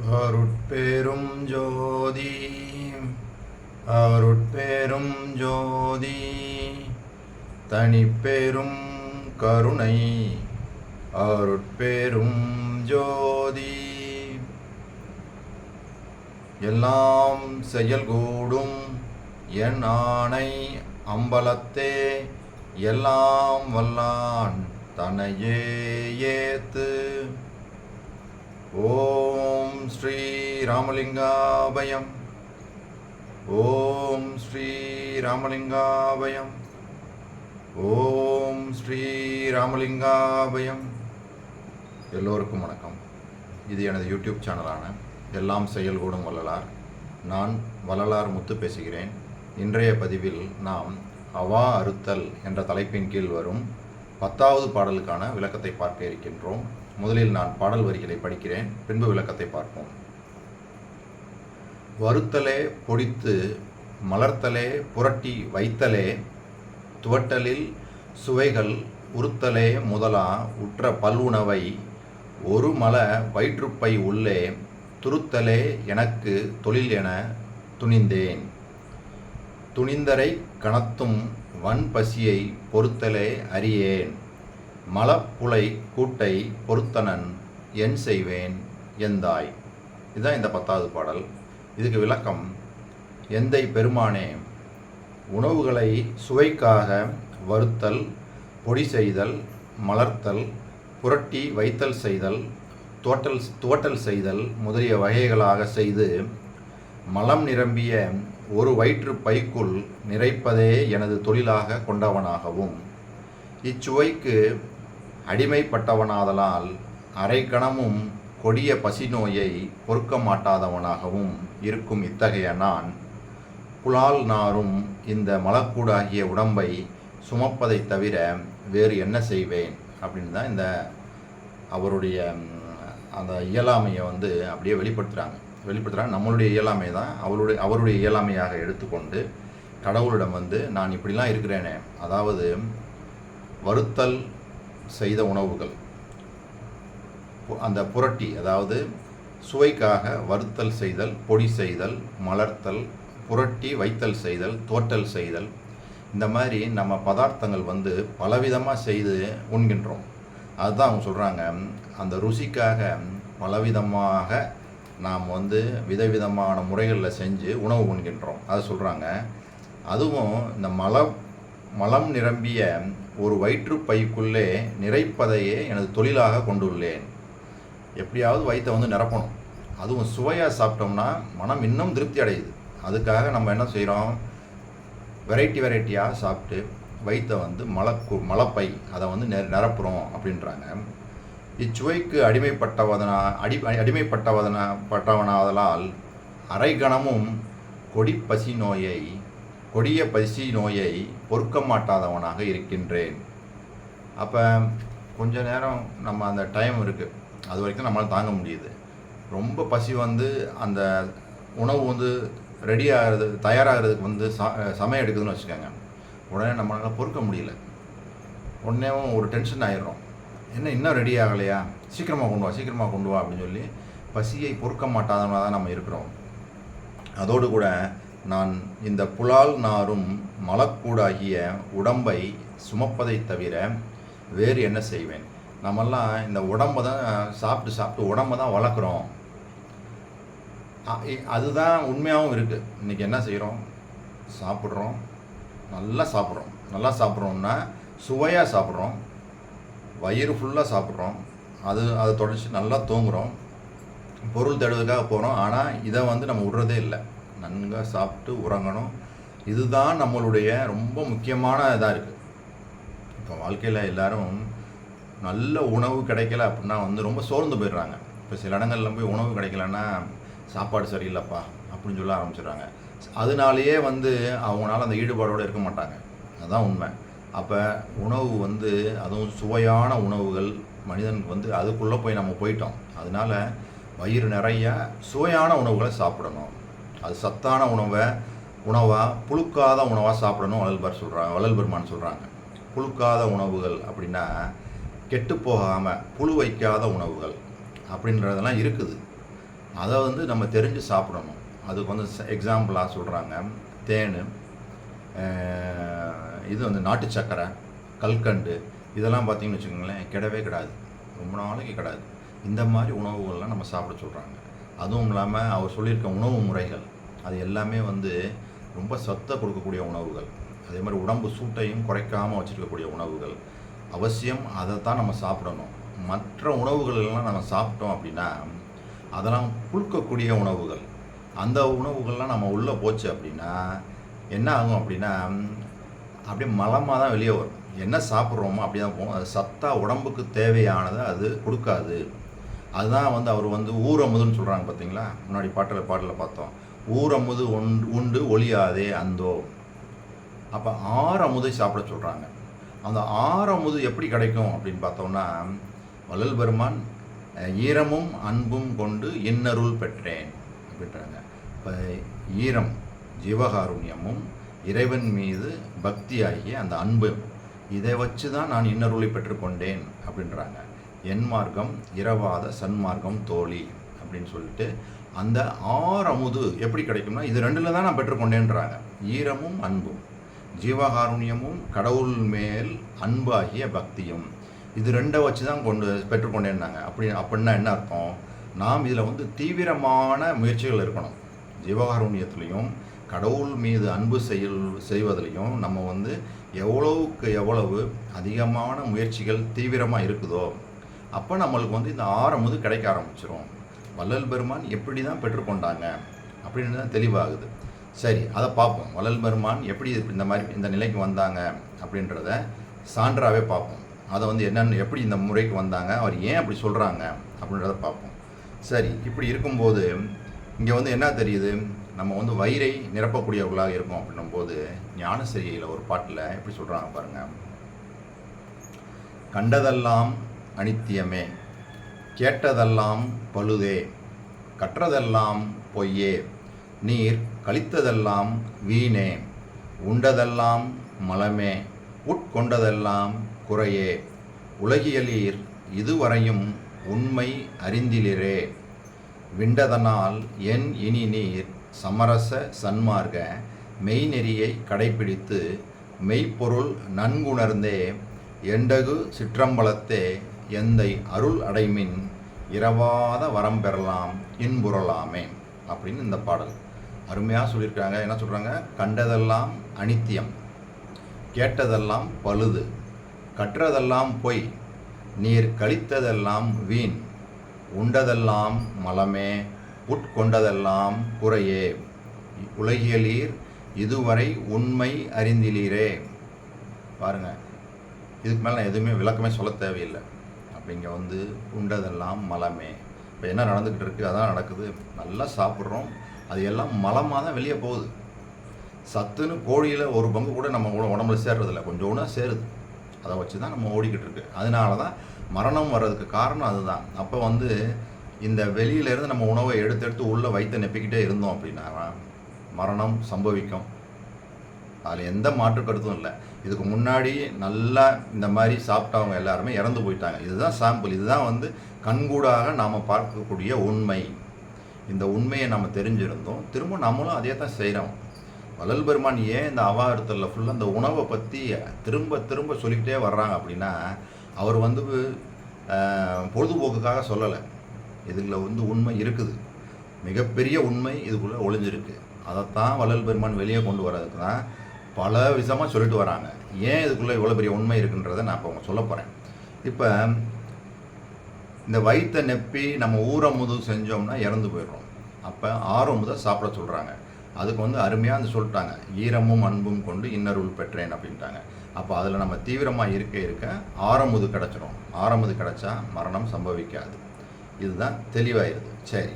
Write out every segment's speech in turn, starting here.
அருட்பெரும் ஜோதி அருட்பெரும் ஜோதி தனிப்பெரும் கருணை அருட்பெரும் ஜோதி எல்லாம் செயல்கூடும் என் ஆணை அம்பலத்தே எல்லாம் வல்லான் தனையே ஏத்து. ஓம் ஸ்ரீ ராமலிங்காபயம். ஓம் ஸ்ரீ ராமலிங்காபயம். ஓம் ஸ்ரீ ராமலிங்காபயம். எல்லோருக்கும் வணக்கம். இது எனது யூடியூப் சேனலான எல்லாம் செயல்கூடும் வள்ளலார். நான் வள்ளலார் முத்து பேசுகிறேன். இன்றைய பதிவில் நாம் அவா அறுத்தல் என்ற தலைப்பின் கீழ் வரும் 10வது பாடலுக்கான விளக்கத்தை பார்க்க இருக்கின்றோம். முதலில் நான் பாடல் வரிகளை படிக்கிறேன், பின்பு விளக்கத்தை பார்ப்போம். வறுத்தலே பொடித்து மலர்த்தலே புரட்டி வைத்தலே துவட்டலில் சுவைகள் உறுத்தலே முதலா உற்ற பல்வுணவை ஒரு மல வயிற்றுப்பை உள்ளே துருத்தலே எனக்கு தொழில் என துணிந்தேன். துணிந்தரை கணத்தும் வன் பசியை பொறுத்தலே அறியேன். மலப்புலை கூட்டை பொறுத்தனன் என் செய்வேன் எந்தாய். இதுதான் இந்த 10வது பாடல். இதுக்கு விளக்கம்: எந்தை பெருமானே, உணவுகளை சுவைக்காக வறுத்தல், பொடி செய்தல், மலர்த்தல், புரட்டி வைத்தல் செய்தல், துவட்டல் செய்தல் முதலிய வகைகளாக செய்து மலம் நிரம்பிய ஒரு வயிற்று பைக்குள் நிறைப்பதே எனது தொழிலாக கொண்டவனாகவும், இச்சுவைக்கு அடிமைப்பட்டவனாதலால் அரைக்கணமும் கொடிய பசி நோயை பொறுக்க மாட்டாதவனாகவும் இருக்கும் இத்தகைய நான் புலால் நாரும் இந்த மலக்கூடாகிய உடம்பை சுமப்பதை தவிர வேறு என்ன செய்வேன் அப்படின்னு தான் இந்த அவருடைய அந்த இயலாமையை அப்படியே வெளிப்படுத்துகிறாங்க. நம்மளுடைய இயலாமை தான் அவருடைய இயலாமையாக எடுத்துக்கொண்டு கடவுளிடம் நான் இப்படிலாம் இருக்கிறேனே, அதாவது வறுத்தல் செய்த உணவுகள், அந்த புரட்டி, அதாவது சுவைக்காக வறுத்தல் செய்தல், பொடி செய்தல், மலர்த்தல், புரட்டி வைத்தல் செய்தல், தோட்டல் செய்தல், இந்த மாதிரி நம்ம பதார்த்தங்கள் பலவிதமாக செய்து உண்கின்றோம். அதுதான் அவங்க சொல்கிறாங்க, அந்த ருசிக்காக பலவிதமாக நாம் விதவிதமான முறைகளில் செஞ்சு உணவு உண்கின்றோம். அதை சொல்கிறாங்க. அதுவும் இந்த மலம் நிரம்பிய ஒரு வயிற்று பைக்குள்ளே நிறைப்பதையே எனது தொழிலாக கொண்டுள்ளேன். எப்படியாவது வயிற்றை நிரப்பணும். அதுவும் சுவையாக சாப்பிட்டோம்னா மனம் இன்னும் திருப்தி அடையுது. அதுக்காக நம்ம என்ன செய்கிறோம், வெரைட்டியாக சாப்பிட்டு வயிற்றை மலப்பை அதை நிரப்புகிறோம் அப்படின்றாங்க. இச்சுவைக்கு அடிமைப்பட்டவனாதலால் அரைகணமும் கொடிய பசி நோயை பொறுக்க மாட்டாதவனாக இருக்கின்றேன். அப்போ கொஞ்ச நேரம் நம்ம அந்த டைம் இருக்குது, அது வரைக்கும் நம்மளால் தாங்க முடியுது. ரொம்ப பசி அந்த உணவு ரெடி ஆகிறது, தயாராகிறதுக்கு சமயம் எடுக்குதுன்னு வச்சுக்கோங்க. உடனே நம்மளால் பொறுக்க முடியல. உடனே ஒரு டென்ஷன் ஆகிடுறோம். என்ன இன்னும் ரெடி ஆகலையா, சீக்கிரமாக கொண்டு வா அப்படின்னு சொல்லி பசியை பொறுக்க மாட்டாதவனாக தான் நம்ம இருக்கிறோம். அதோடு கூட நான் இந்த புலால் நாரும் மலக்கூடாகிய உடம்பை சுமப்பதை தவிர வேறு என்ன செய்வேன். நம்மெல்லாம் இந்த உடம்பை தான் சாப்பிட்டு உடம்பை தான் வளர்க்குறோம். அதுதான் உண்மையாகவும் இருக்குது. இன்றைக்கி என்ன செய்கிறோம், நல்லா சாப்பிட்றோம்னா சுவையாக சாப்பிட்றோம், வயிறு ஃபுல்லாக சாப்பிட்றோம், அதை தொடச்சி நல்லா தூங்குகிறோம், பொருள் தேடுவதற்காக போகிறோம். ஆனால் இதை நம்ம விடுறதே இல்லை. நன்காக சாப்பிட்டு உறங்கணும். இதுதான் நம்மளுடைய ரொம்ப முக்கியமான இதாக இருக்குது. இப்போ வாழ்க்கையில் எல்லோரும் நல்ல உணவு கிடைக்கல அப்படின்னா ரொம்ப சோர்ந்து போயிடுறாங்க. இப்போ சில இடங்கள்ல போய் உணவு கிடைக்கலன்னா சாப்பாடு சரியில்லைப்பா அப்படின்னு சொல்ல ஆரம்பிச்சிடுறாங்க. அதனாலேயே அவங்களால அந்த ஈடுபாடோடு இருக்க மாட்டாங்க. அதுதான் உண்மை. அப்போ உணவு அதுவும் சுவையான உணவுகள் மனிதனுக்கு அதுக்குள்ளே போய் நம்ம போயிட்டோம். அதனால வயிறு நிறைய சுவையான உணவுகளை சாப்பிடணும். அது சத்தான உணவாக புழுக்காத உணவாக சாப்பிடணும் வள்ளல் பெருமான் சொல்கிறாங்க. புழுக்காத உணவுகள் அப்படின்னா கெட்டு போகாமல் புழு வைக்காத உணவுகள் அப்படின்றதெல்லாம் இருக்குது. அதை வந்து நம்ம தெரிஞ்சு சாப்பிடணும். அதுக்கு வந்து எக்ஸாம்பிளாக சொல்கிறாங்க, தேன், இது வந்து நாட்டு சக்கரை, கல்கண்டு, இதெல்லாம் பார்த்திங்கன்னு வச்சுக்கோங்களேன் கிடவே கிடாது, ரொம்ப நாளைக்கு கிடாது. இந்த மாதிரி உணவுகள்லாம் நம்ம சாப்பிட சொல்கிறாங்க. அதுவும் இல்லாமல் அவர் சொல்லியிருக்க உணவு முறைகள் அது எல்லாமே வந்து ரொம்ப சத்தை கொடுக்கக்கூடிய உணவுகள். அதே மாதிரி உடம்பு சூட்டையும் குறைக்காமல் வச்சுருக்கக்கூடிய உணவுகள். அவசியம் அதை தான் நம்ம சாப்பிடணும். மற்ற உணவுகள் எல்லாம் நம்ம சாப்பிட்டோம் அப்படின்னா அதெல்லாம் புழுக்கக்கூடிய உணவுகள். அந்த உணவுகள்லாம் நம்ம உள்ளே போச்சு அப்படின்னா என்ன ஆகும் அப்படின்னா அப்படியே மலமாக தான் வெளியே வரும். என்ன சாப்பிட்றோமோ அப்படி தான் போகும். அது சத்தாக உடம்புக்கு தேவையானதை அது கொடுக்காது. அதுதான் வந்து அவர் வந்து ஊரமுதுன்னு சொல்கிறாங்க பார்த்தீங்களா, முன்னாடி பாட்டில் பார்த்தோம். ஊரமுது உண்டு ஒளியாதே அந்தோ. அப்போ ஆறமுதை சாப்பிட சொல்கிறாங்க. அந்த ஆறமுது எப்படி கிடைக்கும் அப்படின்னு பார்த்தோம்னா, வள்ளல் பெருமான் ஈரமும் அன்பும் கொண்டு இன்னருள் பெற்றேன் அப்படின்றாங்க. இப்போ ஈரம் ஜீவகாருண்யமும் இறைவன் மீது பக்தி ஆகிய அந்த அன்பு, இதை வச்சு தான் நான் இன்னருளை பெற்றுக்கொண்டேன் அப்படின்றாங்க. என் மார்க்கம் இரவாத சன்மார்க்கம் தோழி அப்படின்னு சொல்லிட்டு அந்த ஆறமுது எப்படி கிடைக்கும்னா இது ரெண்டில் தான் நான் பெற்றுக்கொண்டேன்றாங்க. ஈரமும் அன்பும், ஜீவகாருண்யமும் கடவுள் மேல் அன்பாகிய பக்தியும், இது ரெண்டை வச்சு தான் பெற்றுக்கொண்டேன்னாங்க. அப்படின்னா என்ன அர்த்தம்? நாம் இதில் வந்து தீவிரமான முயற்சிகள் இருக்கணும். ஜீவகாருண்யத்துலேயும் கடவுள் மீது அன்பு செய்வதிலையும் நம்ம வந்து எவ்வளவுக்கு எவ்வளவு அதிகமான முயற்சிகள் தீவிரமாக இருக்குதோ அப்போ நம்மளுக்கு வந்து இந்த ஆறமுது கிடைக்க ஆரம்பிச்சிடும். வள்ளல் பெருமான் எப்படி தான் பெற்றுக்கொண்டாங்க அப்படின்னு தான் தெளிவாகுது. சரி, அதை பார்ப்போம். வள்ளல் பெருமான் எப்படி இந்த நிலைக்கு வந்தாங்க அப்படின்றத சான்றாகவே பார்ப்போம். அதை வந்து என்னென்னு எப்படி இந்த முறைக்கு வந்தாங்க, அவர் ஏன் அப்படி சொல்கிறாங்க அப்படின்றத பார்ப்போம். சரி, இப்படி இருக்கும்போது இங்கே வந்து என்ன தெரியுது, நம்ம வந்து வயிறை நிரப்பக்கூடியவர்களாக இருக்கோம் அப்படின்னும் போது ஞானசரியில் ஒரு பாட்டில் எப்படி சொல்கிறாங்க பாருங்கள். கண்டதெல்லாம் அனித்தியமே, கேட்டதெல்லாம் பழுதே, கற்றதெல்லாம் பொய்யே, நீர் கழித்ததெல்லாம் வீணே, உண்டதெல்லாம் மலமே, உட்கொண்டதெல்லாம் குறையே, உலகியலீர் இதுவரையும் உண்மை அறிந்திலிரே, விண்டதனால் என் இனி நீர் சமரச சன்மார்க்க மெய்நெறியை கடைப்பிடித்து மெய்ப்பொருள் நன்குணர்ந்தே எண்டகு சிற்றம்பலத்தே எந்தை அருள் அடைமின் இரவாத வரம் பெறலாம் இன்புறலாமே அப்படின்னு இந்த பாடல் அருமையாக சொல்லியிருக்காங்க. என்ன சொல்கிறாங்க? கண்டதெல்லாம் அனித்தியம், கேட்டதெல்லாம் பழுது, கற்றதெல்லாம் பொய், நீர் கழித்ததெல்லாம் வீண், உண்டதெல்லாம் மலமே, உட்கொண்டதெல்லாம் குறையே, உலகியலீர் இதுவரை உண்மை அறிந்திலீரே. பாருங்கள், இதுக்கு மேலே நான் எதுவுமே விளக்கமே சொல்ல தேவையில்லை. அப்படிங்க வந்து உண்டதெல்லாம் மலமே. இப்போ என்ன நடந்துக்கிட்டு இருக்குது அதான் நடக்குது. நல்லா சாப்பிட்றோம், அது எல்லாம் மலமாக தான் வெளியே போகுது. சத்துன்னு கோழியில் ஒரு பங்கு கூட நம்ம உடம்புல சேர்றதில்ல, கொஞ்சம் ஒன்றா சேருது. அதை வச்சு தான் நம்ம ஓடிக்கிட்டு இருக்கு. அதனால தான் மரணம் வர்றதுக்கு காரணம் அதுதான். அப்போ வந்து இந்த வெளியிலேருந்து நம்ம உணவை எடுத்து உள்ளே வயிற்றை நெப்பிக்கிட்டே இருந்தோம் அப்படின்னா மரணம் சம்பவிக்கும். அதில் எந்த மாற்று கருத்தும் இல்லை. இதுக்கு முன்னாடி நல்லா இந்த மாதிரி சாப்பிட்டவங்க எல்லாருமே இறந்து போயிட்டாங்க. இதுதான் சாம்பிள். இதுதான் வந்து கண்கூடாக நாம் பார்க்கக்கூடிய உண்மை. இந்த உண்மையை நம்ம தெரிஞ்சிருந்தோம், திரும்ப நம்மளும் அதே தான் செய்கிறோம். வள்ளல் பெருமான் ஏன் இந்த அவாரத்தில் ஃபுல்லாக இந்த உணவை பற்றி திரும்ப திரும்ப சொல்லிக்கிட்டே வர்றாங்க அப்படின்னா, அவர் வந்து பொழுதுபோக்குக்காக சொல்லலை. இதில் வந்து உண்மை இருக்குது, மிகப்பெரிய உண்மை இதுக்குள்ளே ஒளிஞ்சிருக்கு. அதைத்தான் வள்ளல் பெருமான் வெளியே கொண்டு வர்றதுக்கு தான் பல விதமாக சொல்லிட்டு வராங்க. ஏன் இதுக்குள்ளே இவ்வளோ பெரிய உண்மை இருக்குன்றதை நான் இப்போ சொல்ல போகிறேன். இப்போ இந்த வயிற்றை நெப்பி நம்ம ஊரமுது செஞ்சோம்னா இறந்து போயிடுறோம். அப்போ ஆறமுதை சாப்பிட சொல்கிறாங்க. அதுக்கு வந்து அருமையாக வந்து சொல்லிட்டாங்க, ஈரமும் அன்பும் கொண்டு இன்னருள் பெற்றேன் அப்படின்ட்டாங்க. அப்போ அதில் நம்ம தீவிரமாக இருக்க ஆறமுது கிடச்சிரும். ஆறமுது கிடச்சா மரணம் சம்பவிக்காது. இதுதான் தெளிவாயிருது. சரி,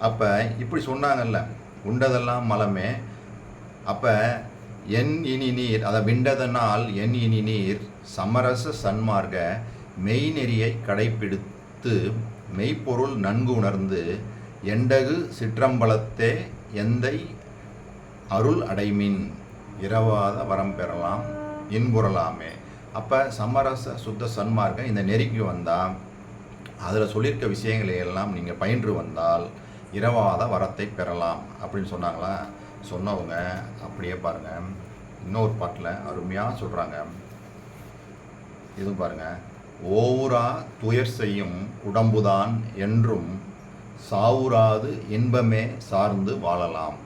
அப்போ இப்படி சொன்னாங்கல்ல, உண்டதெல்லாம் மலமே. அப்போ என் இனி நீர், அதை விண்டதனால் என் இனி நீர் சமரச சன்மார்க்க மெய்நெறியை கடைப்பிடித்து மெய்ப்பொருள் நன்கு உணர்ந்து எண்டகு சிற்றம்பலத்தே எந்தை அருள் அடைமின் இரவாத வரம் பெறலாம் இன்புறலாமே. அப்போ சமரச சுத்த சன்மார்க்க இந்த நெறிக்கு வந்தால் அதில் சொல்லியிருக்க விஷயங்களை எல்லாம் நீங்கள் பயின்று வந்தால் இரவாத வரத்தை பெறலாம் அப்படின்னு சொன்னாங்களா. சொன்னவங்க அப்படியே பாருங்கள், இன்னொரு பாட்டில் அருமையாக சொல்கிறாங்க. இதுவும் பாருங்கள், ஓவுரா துயர் செய்யும் உடம்புதான் என்றும் சாவுராது இன்பமே சார்ந்து வாழலாம்.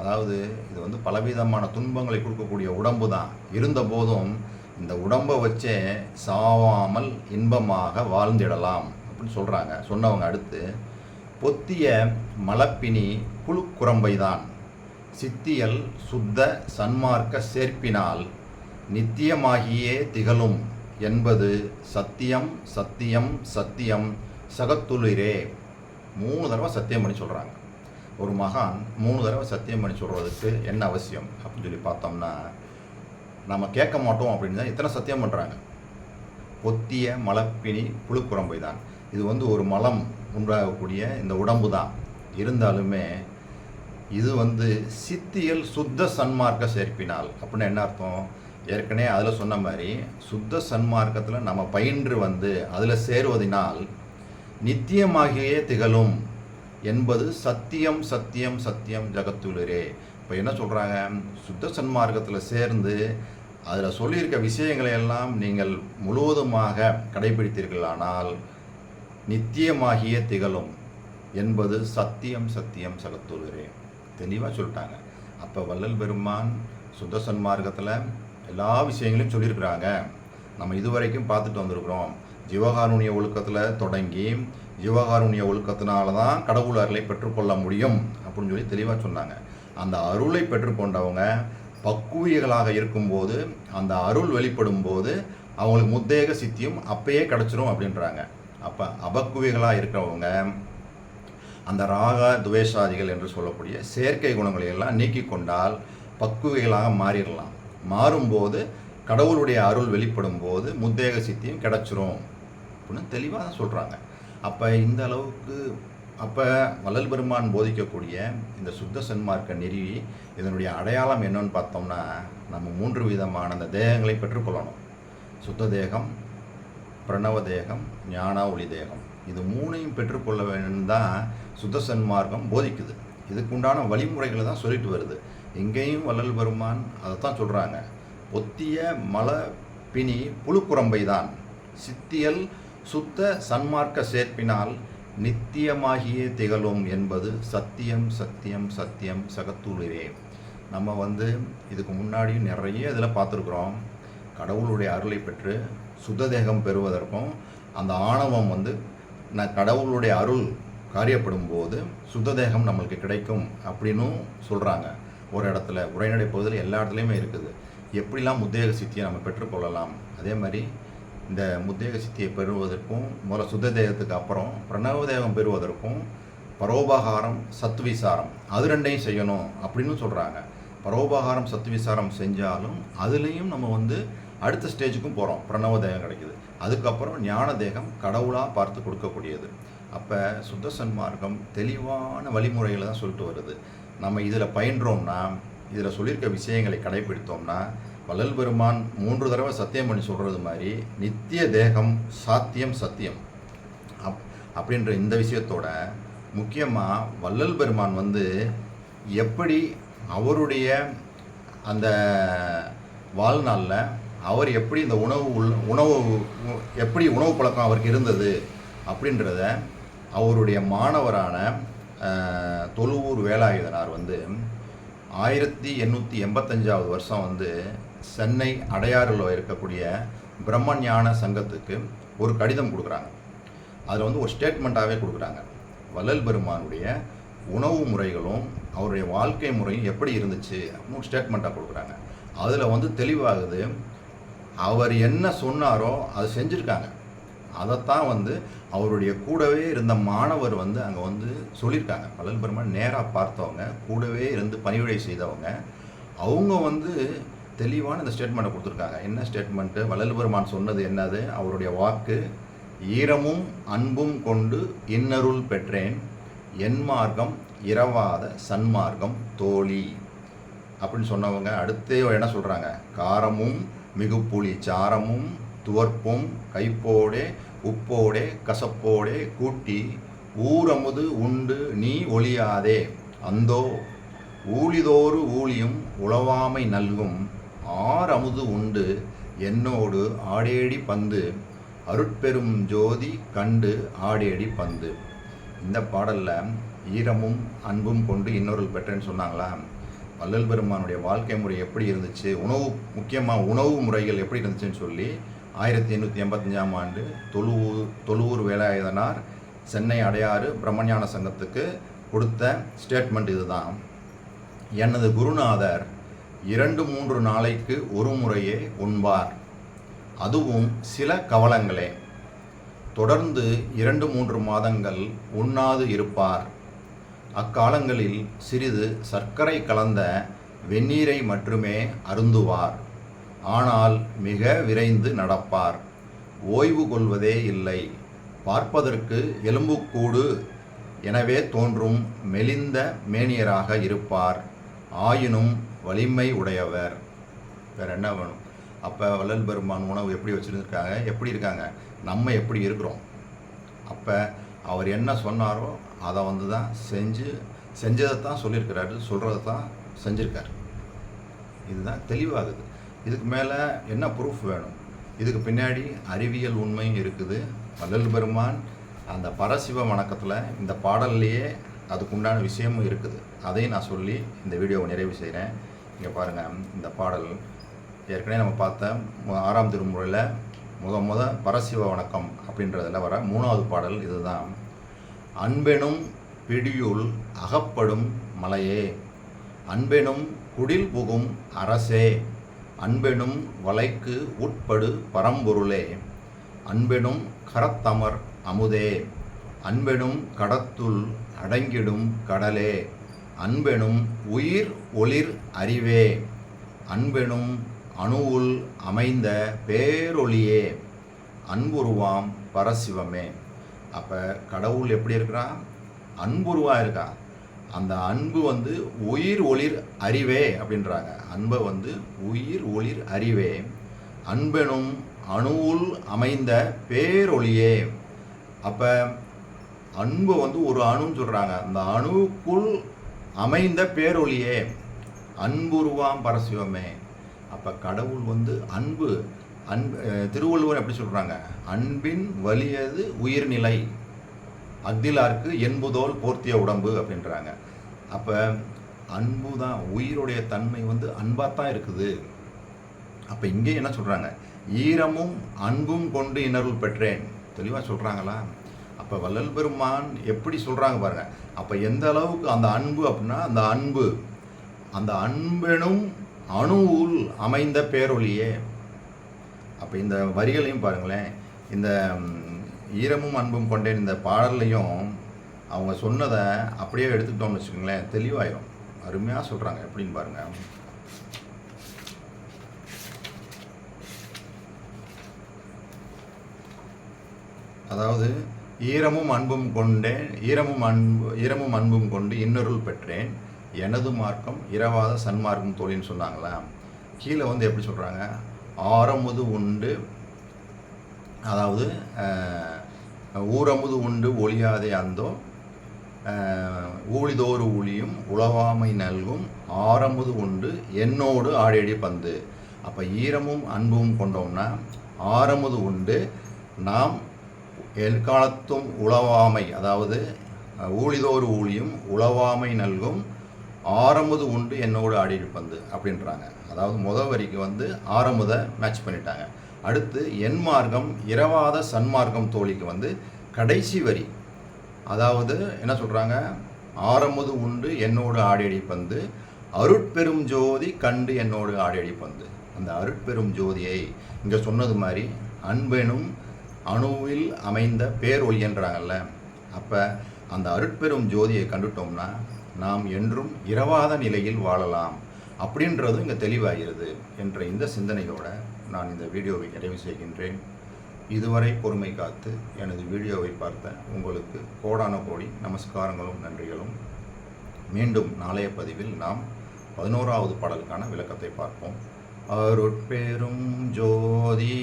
அதாவது இது வந்து பலவிதமான துன்பங்களை கொடுக்கக்கூடிய உடம்பு தான், இருந்தபோதும் இந்த உடம்பை வச்சே சாவாமல் இன்பமாக வாழ்ந்திடலாம் அப்படின்னு சொல்கிறாங்க. சொன்னவங்க அடுத்து, பொத்திய மலப்பினி புழுக்குரம்பை தான் சித்தியல் சுத்த சன்மார்க்க சேர்ப்பினால் நித்தியமாகியே திகழும் என்பது சத்தியம் சத்தியம் சத்தியம் சகத்துளிரே. 3 தடவை சத்தியம் பண்ணி சொல்கிறாங்க. ஒரு மகான் 3 தடவை சத்தியம் பண்ணி சொல்கிறதுக்கு என்ன அவசியம் அப்படின்னு சொல்லி பார்த்தோம்னா, நம்ம கேட்க மாட்டோம் அப்படின்னு தான் இத்தனை சத்தியம் பண்ணுறாங்க. பொத்திய மலப்பினி புழுக்குரம்பை தான், இது வந்து ஒரு மலம் உண்டாகக்கூடிய இந்த உடம்பு தான், இருந்தாலுமே இது வந்து சித்தியல் சுத்த சன்மார்க்க சேர்ப்பினால் அப்படின்னு என்ன அர்த்தம்? ஏற்கனவே அதில் சொன்ன மாதிரி சுத்த சன்மார்க்கத்தில் நம்ம பயின்று வந்து அதில் சேருவதனால் நித்தியமாகியே திகழும் என்பது சத்தியம் சத்தியம் சத்தியம் ஜகத்துலரே. இப்போ என்ன சொல்கிறாங்க, சுத்த சன்மார்க்கத்தில் சேர்ந்து அதில் சொல்லியிருக்க விஷயங்களை எல்லாம் நீங்கள் முழுவதுமாக கடைபிடித்தீர்களானால் நித்தியமாகியே திகழும் என்பது சத்தியம் சத்தியம் சகத்துலரே. தெளிவாக சொல்லிட்டாங்க. அப்போ வள்ளல் பெருமான் சுத்த சன்மார்க்கத்தில் எல்லா விஷயங்களையும் சொல்லியிருக்கிறாங்க. நம்ம இதுவரைக்கும் பார்த்துட்டு வந்திருக்கிறோம். ஜீவகாருண்ய ஒழுக்கத்தில் தொடங்கி ஜீவகாருண்ய ஒழுக்கத்தினால தான் கடவுள் அருளை பெற்றுக்கொள்ள முடியும் அப்படின்னு சொல்லி தெளிவாக சொன்னாங்க. அந்த அருளை பெற்றுக்கொண்டவங்க பக்குவியர்களாக இருக்கும்போது அந்த அருள் வெளிப்படும் போது அவங்களுக்கு முத்தேக சித்தியும் அப்பயே கிடச்சிரும் அப்படின்றாங்க. அப்போ அபக்குவிகளாக இருக்கிறவங்க அந்த ராக துவேஷாதிகள் என்று சொல்லக்கூடிய செயற்கை குணங்களை எல்லாம் நீக்கி கொண்டால் பக்குவிகளாக மாறிடலாம். மாறும்போது கடவுளுடைய அருள் வெளிப்படும் போது முத்தேக சித்தியும் கிடச்சிரும் அப்படின்னு தெளிவாக தான் சொல்கிறாங்க. அப்போ இந்த அளவுக்கு வள்ளல் பெருமான் போதிக்கக்கூடிய இந்த சுத்த சன்மார்க்க நெறி இதனுடைய அடையாளம் என்னன்னு பார்த்தோம்னா, நம்ம 3 விதமான அந்த தேகங்களை பெற்றுக்கொள்ளணும். சுத்த தேகம், பிரணவ தேகம், ஞான ஒளி தேகம். இது 3ஐயும் பெற்றுக்கொள்ள வேண்டும் தான் சுத்த சன்மார்க்கம் போதிக்குது. இதுக்குண்டான வழிமுறைகளை தான் சொல்லிட்டு வருது. எங்கேயும் வள்ளல் பெருமான் அதை தான் சொல்கிறாங்க. பொத்திய மல பிணி புழுக்குரம்பை தான் சித்தியல் சுத்த சன்மார்க்க சேர்ப்பினால் நித்தியமாகியே திகழும் என்பது சத்தியம் சத்தியம் சத்தியம் சகத்துளிரே. நம்ம வந்து இதுக்கு முன்னாடியும் நிறைய இதில் பார்த்துருக்குறோம். கடவுளுடைய அருளை பெற்று சுத்த தேகம் பெறுவதற்கும் அந்த ஆணவம் வந்து கடவுளுடைய அருள் காரியப்படும் போது சுத்த தேகம் நம்மளுக்கு கிடைக்கும் அப்படின்னும் சொல்கிறாங்க. ஒரு இடத்துல உரைநடை பகுதியில் எல்லா இடத்துலையுமே இருக்குது. எப்படிலாம் முத்தேக சித்தியை நம்ம பெற்றுக்கொள்ளலாம், அதே மாதிரி இந்த முத்தேக சித்தியை பெறுவதற்கும் முதல்ல சுத்த தேகத்துக்கு அப்புறம் பிரணவ தேகம் பெறுவதற்கும் பரோபகாரம் சத்விசாரம் அது 2ஐயும் செய்யணும் அப்படின்னு சொல்கிறாங்க. பரோபகாரம் சத்விசாரம் செஞ்சாலும் அதுலேயும் நம்ம வந்து அடுத்த ஸ்டேஜுக்கும் போகிறோம். பிரணவ தேகம் கிடைக்குது. அதுக்கப்புறம் ஞான தேகம் கடவுளாக பார்த்து கொடுக்கக்கூடியது. அப்போ சுத்த சன்மார்க்கம் தெளிவான வழிமுறைகளை தான் சொல்லிட்டு வருது. நம்ம இதில் பயின்றோம்னா, இதில் சொல்லியிருக்க விஷயங்களை கடைபிடித்தோம்னா, வள்ளல் பெருமான் 3 தடவை சத்தியம் பண்ணி சொல்கிறது மாதிரி நித்திய தேகம் சாத்தியம் சத்தியம் அப்படின்ற இந்த விஷயத்தோட முக்கியமாக வள்ளல் பெருமான் வந்து எப்படி அவருடைய அந்த வாழ்நாளில் அவர் எப்படி இந்த எப்படி உணவு பழக்கம் அவருக்கு இருந்தது அப்படின்றத அவருடைய மாணவரான தொழுவூர் வேலாயுதனார் வந்து 1885 வருஷம் வந்து சென்னை அடையாறில் இருக்கக்கூடிய பிரம்மஞான சங்கத்துக்கு ஒரு கடிதம் கொடுக்குறாங்க. அதில் வந்து ஒரு ஸ்டேட்மெண்ட்டாகவே கொடுக்குறாங்க. வள்ளல் பெருமானுடைய உணவு முறைகளும் அவருடைய வாழ்க்கை முறையும் எப்படி இருந்துச்சு அப்படின்னு ஒரு ஸ்டேட்மெண்ட்டாக கொடுக்குறாங்க. அதில் வந்து தெளிவாகுது, அவர் என்ன சொன்னாரோ அதை செஞ்சுருக்காங்க. அதைத்தான் வந்து அவருடைய கூடவே இருந்த மாணவர் வந்து அங்கே வந்து சொல்லியிருக்காங்க. வள்ளல் பெருமான் நேராக பார்த்தவங்க, கூடவே இருந்து பணிவிடை செய்தவங்க, அவங்க வந்து தெளிவான இந்த ஸ்டேட்மெண்ட்டை கொடுத்துருக்காங்க. என்ன ஸ்டேட்மெண்ட்டு? வள்ளல் பெருமான் சொன்னது என்னது? அவருடைய வாக்கு, ஈரமும் அன்பும் கொண்டு இன்னருள் பெற்றேன், என் மார்க்கம் இரவாத சன்மார்க்கம் தோழி அப்படின்னு சொன்னவங்க அடுத்தே என்ன சொல்கிறாங்க? காரமும் மிகுப்புளி சாரமும் துவர்ப்பும் கைப்போடே உப்போடே கசப்போடே கூட்டி ஊரமுது உண்டு நீ ஒளியாதே அந்தோ ஊழிதோறு ஊழியும் உளவாமை நல்கும் ஆரமுது உண்டு என்னோடு ஆடேடி பந்து அருட்பெரும் ஜோதி கண்டு ஆடேடி பந்து. இந்த பாடலில் ஈரமும் அன்பும் கொண்டு இன்னொரு பெற்றேன்னு சொன்னாங்களா. வள்ளல் பெருமானுடைய வாழ்க்கை முறை எப்படி இருந்துச்சு, முக்கியமாக உணவு முறைகள் எப்படி இருந்துச்சுன்னு சொல்லி 1885ஆம் ஆண்டு தொழுவூர் வேலாயுதனார் சென்னை அடையாறு பிரம்மஞான சங்கத்துக்கு கொடுத்த ஸ்டேட்மெண்ட் இதுதான். எனது குருநாதர் 2-3 நாளைக்கு ஒரு முறையே உண்பார், அதுவும் சில கவலங்களே. தொடர்ந்து 2-3 மாதங்கள் உண்ணாது இருப்பார். அக்காலங்களில் சிறிது சர்க்கரை கலந்த வெந்நீரை மட்டுமே அருந்துவார். ஆனால் மிக விரைந்து நடப்பார். ஓய்வு கொள்வதே இல்லை. பார்ப்பதற்கு எலும்புக்கூடு எனவே தோன்றும் மெலிந்த மேனியராக இருப்பார். ஆயினும் வலிமை உடையவர். வேறு என்ன வேணும்? அப்போ வள்ளல் பெருமான் உணவு எப்படி வச்சுருக்காங்க, எப்படி இருக்காங்க, நம்ம எப்படி இருக்கிறோம்? அப்போ அவர் என்ன சொன்னாரோ அதை தான் செஞ்சதை தான் சொல்லியிருக்கிறாரு, சொல்கிறத தான் செஞ்சுருக்காரு. இதுதான் தெளிவாகுது. இதுக்கு மேலே என்ன ப்ரூஃப் வேணும்? இதுக்கு பின்னாடி அறிவியல் உண்மையும் இருக்குது. வள்ளல் பெருமான் அந்த பரசிவ வணக்கத்தில் இந்த பாடல்லையே அதுக்குண்டான விஷயமும் இருக்குது. அதையும் நான் சொல்லி இந்த வீடியோவை நிறைவு செய்கிறேன். இங்கே பாருங்கள், இந்த பாடல் ஏற்கனவே நம்ம பார்த்த 6ஆம் திருமுறையில் பரசிவ வணக்கம் அப்படின்றதில் வர 3வது பாடல் இதுதான். அன்பெனும் பிடியுள் அகப்படும் மலையே, அன்பெனும் குடில் புகும் அரசே, அன்பெனும் வலைக்கு உட்படு பரம்பொருளே, அன்பெனும் கரத்தமர் அமுதே, அன்பெனும் கடத்துள் அடங்கிடும் கடலே, அன்பெனும் உயிர் ஒளிர் அறிவே, அன்பெனும் அணுவுள் அமைந்த பேரொளியே, அன்புருவாம் பரசிவமே. அப்போ கடவுள் எப்படி இருக்கிறான்? அன்புருவாக இருக்கா. அந்த அன்பு உயிர் ஒளிர் அறிவே அப்படின்றாங்க. அன்பை உயிர் ஒளிர் அறிவே, அன்பெனும் அணுவுள் அமைந்த பேரொளியே. அப்போ அன்பு ஒரு அணுன்னு சொல்கிறாங்க. அந்த அணுவுக்குள் அமைந்த பேரொளியே, அன்புருவாம் பரசிவமே. அப்போ கடவுள் அன்பு. திருவள்ளுவர் எப்படி சொல்கிறாங்க? அன்பின் வலியது உயிர்நிலை, அக்திலார்க்கு என்புதோல் போர்த்திய உடம்பு அப்படின்றாங்க. அப்போ அன்பு தான், உயிருடைய தன்மை அன்பாக தான் இருக்குது. அப்போ இங்கே என்ன சொல்கிறாங்க? ஈரமும் அன்பும் கொண்டு இன்னருள் பெற்றேன், தெளிவாக சொல்கிறாங்களா? அப்போ வள்ளல் பெருமான் எப்படி சொல்கிறாங்க பாருங்கள். அப்போ எந்த அளவுக்கு அந்த அன்பு அப்படின்னா, அந்த அன்பெனும் அணுவுள் அமைந்த பேரொளியே. அப்போ இந்த வரிகளையும் பாருங்களேன். இந்த ஈரமும் அன்பும் கொண்டேன் இந்த பாடல்லையும் அவங்க சொன்னதை அப்படியே எடுத்துக்கிட்டோம்னு வச்சுக்கோங்களேன், தெளிவாயிரும். அருமையாக சொல்கிறாங்க. எப்படின்னு பாருங்கள். அதாவது ஈரமும் அன்பும் கொண்டு இன்னொருள் பெற்றேன், எனது மார்க்கம் இரவாத சன்மார்க்கம் தோழின்னு சொன்னாங்களா. கீழே எப்படி சொல்கிறாங்க? ஆரமுது உண்டு, அதாவது ஊரமுது உண்டு ஒளியாதே அந்தோ ஊழிதோறு ஊழியும் உளவாமை நல்கும் ஆரமுது உண்டு என்னோடு ஆடேடி பந்து. அப்போ ஈரமும் அன்பும் கொண்டோம்னா ஆரமுது உண்டு, நாம் எக்காலத்தும் உளவாமை, அதாவது ஊழிதோறு ஊழியும் உளவாமை நல்கும் ஆரமுது உண்டு என்னோடு ஆடேடி பந்து அப்படின்றாங்க. அதாவது வரிக்கு ஆரமுதை மேட்ச் பண்ணிட்டாங்க. அடுத்து என் மார்க்கம் இரவாத சன்மார்க்கம் தோழிக்கு கடைசி வரி, அதாவது என்ன சொல்கிறாங்க? ஆரமுது உண்டு என்னோடு ஆடேடி பந்து அருட்பெரும் ஜோதி கண்டு என்னோடு ஆடேடி பந்து. அந்த அருட்பெரும் ஜோதியை இங்கே சொன்னது மாதிரி அன்பெனும் அணுவில் அமைந்த பேரொளின்றாங்கல்ல. அப்போ அந்த அருட்பெரும் ஜோதியை கண்டுட்டோம்னா நாம் என்றும் இரவாத நிலையில் வாழலாம் அப்படின்றதும் இங்கே தெளிவாகிறது என்ற இந்த சிந்தனையோடு நான் இந்த வீடியோவை நிறைவு செய்கின்றேன். இதுவரை பொறுமை காத்து எனது வீடியோவை பார்த்த உங்களுக்கு கோடான கோடி நமஸ்காரங்களும் நன்றிகளும். மீண்டும் நாளைய பதிவில் நாம் 11வது பாடலுக்கான விளக்கத்தை பார்ப்போம். அருட்பெரும் ஜோதி,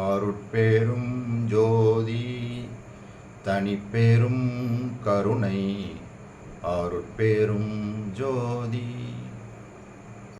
அருட்பெரும் ஜோதி, தனிப்பெரும் கருணை அருட்பெரும் ஜோதி.